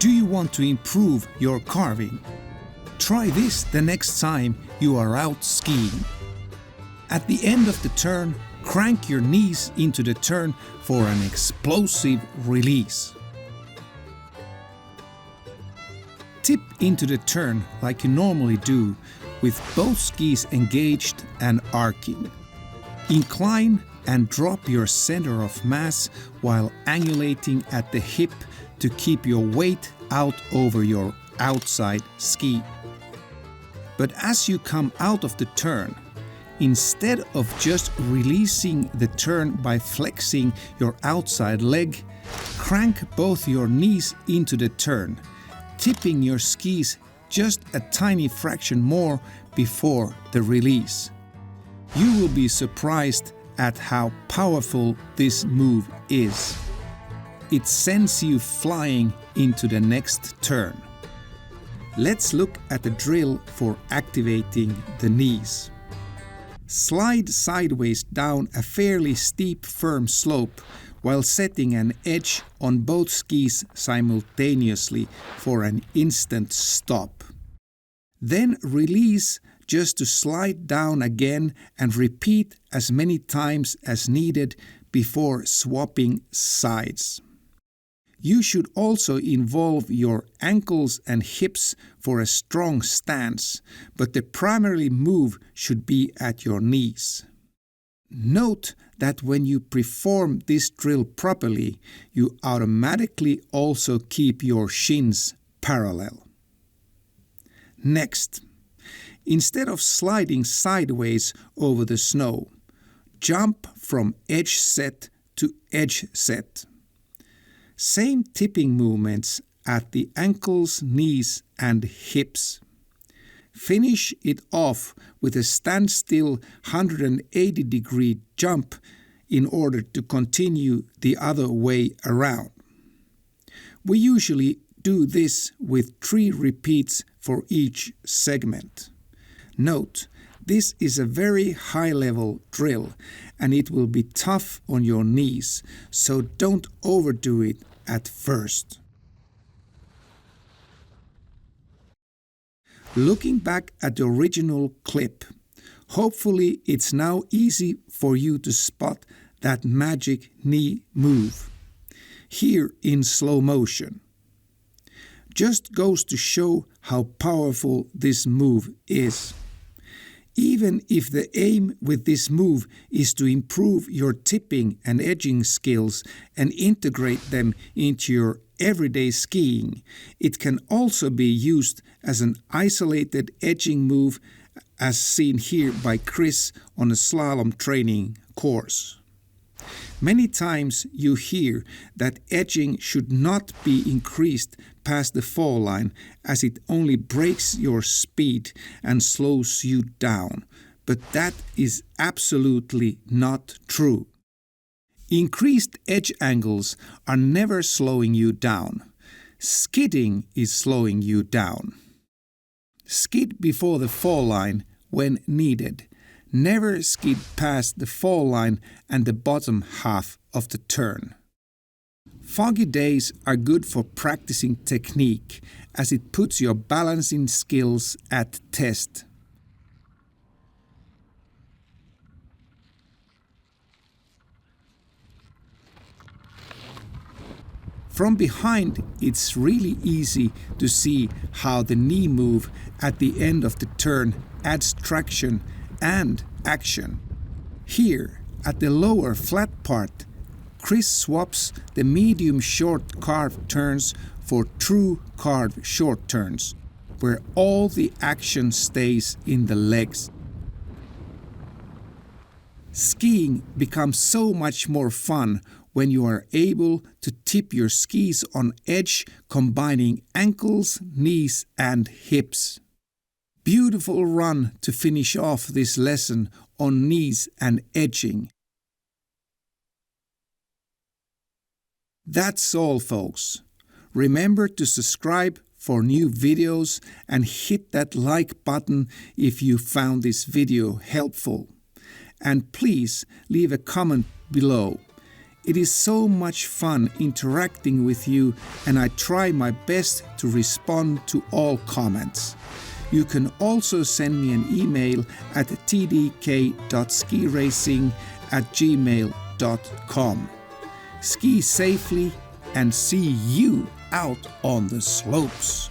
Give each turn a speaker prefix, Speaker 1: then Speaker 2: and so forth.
Speaker 1: Do you want to improve your carving? Try this the next time you are out skiing. At the end of the turn, crank your knees into the turn for an explosive release. Tip into the turn like you normally do, with both skis engaged and arcing. Incline and drop your center of mass while angulating at the hip to keep your weight out over your outside ski. But as you come out of the turn, instead of just releasing the turn by flexing your outside leg, crank both your knees into the turn, tipping your skis just a tiny fraction more before the release. You will be surprised at how powerful this move is. It sends you flying into the next turn. Let's look at the drill for activating the knees. Slide sideways down a fairly steep, firm slope while setting an edge on both skis simultaneously for an instant stop. Then release just to slide down again and repeat as many times as needed before swapping sides. You should also involve your ankles and hips for a strong stance, but the primary move should be at your knees. Note that when you perform this drill properly, you automatically also keep your shins parallel. Next, instead of sliding sideways over the snow, jump from edge set to edge set. Same tipping movements at the ankles, knees, and hips. Finish it off with a standstill 180-degree jump in order to continue the other way around. We usually do this with 3 repeats for each segment. Note, this is a very high-level drill and it will be tough on your knees, so don't overdo it at first. Looking back at the original clip, hopefully it's now easy for you to spot that magic knee move. Here in slow motion. Just goes to show how powerful this move is. Even if the aim with this move is to improve your tipping and edging skills and integrate them into your everyday skiing, it can also be used as an isolated edging move as seen here by Chris on a slalom training course. Many times you hear that edging should not be increased past the fall line as it only breaks your speed and slows you down, but that is absolutely not true. Increased edge angles are never slowing you down. Skidding is slowing you down. Skid before the fall line when needed. Never skid past the fall line and the bottom half of the turn. Foggy days are good for practicing technique as it puts your balancing skills at test. From behind, it's really easy to see how the knee move at the end of the turn adds traction and action. Here, at the lower flat part, Chris swaps the medium short carved turns for true carved short turns, where all the action stays in the legs. Skiing becomes so much more fun when you are able to tip your skis on edge, combining ankles, knees, and hips. Beautiful run to finish off this lesson on knees and edging. That's all, folks. Remember to subscribe for new videos and hit that like button if you found this video helpful. And please leave a comment below. It is so much fun interacting with you, and I try my best to respond to all comments. You can also send me an email at tdk.skiracing@gmail.com. Ski safely and see you out on the slopes.